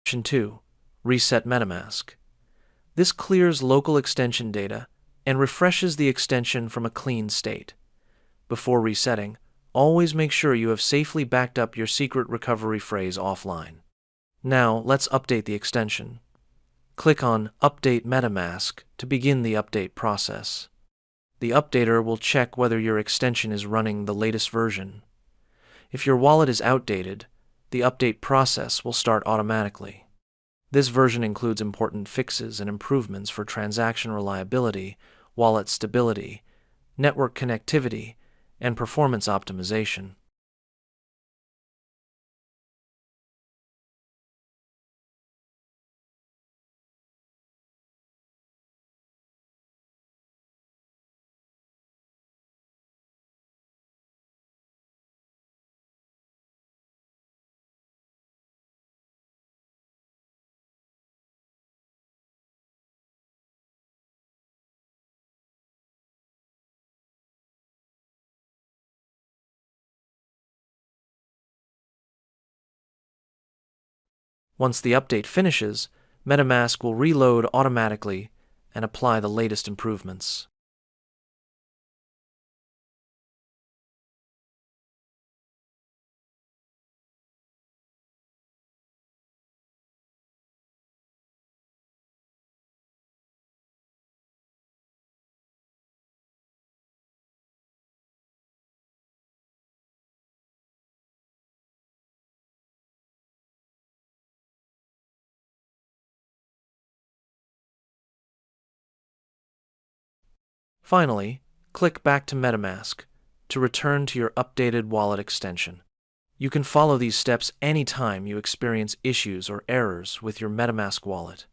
Option 2. Reset MetaMask. This clears local extension data and refreshes the extension from a clean state. Before resetting, always make sure you have safely backed up your secret recovery phrase offline. Now, let's update the extension. Click on Update MetaMask to begin the update process. The updater will check whether your extension is running the latest version. If your wallet is outdated, the update process will start automatically. This version includes important fixes and improvements for transaction reliability, wallet stability, network connectivity, and performance optimization. Once the update finishes, MetaMask will reload automatically and apply the latest improvements. Finally, click back to MetaMask to return to your updated wallet extension. You can follow these steps anytime you experience issues or errors with your MetaMask wallet.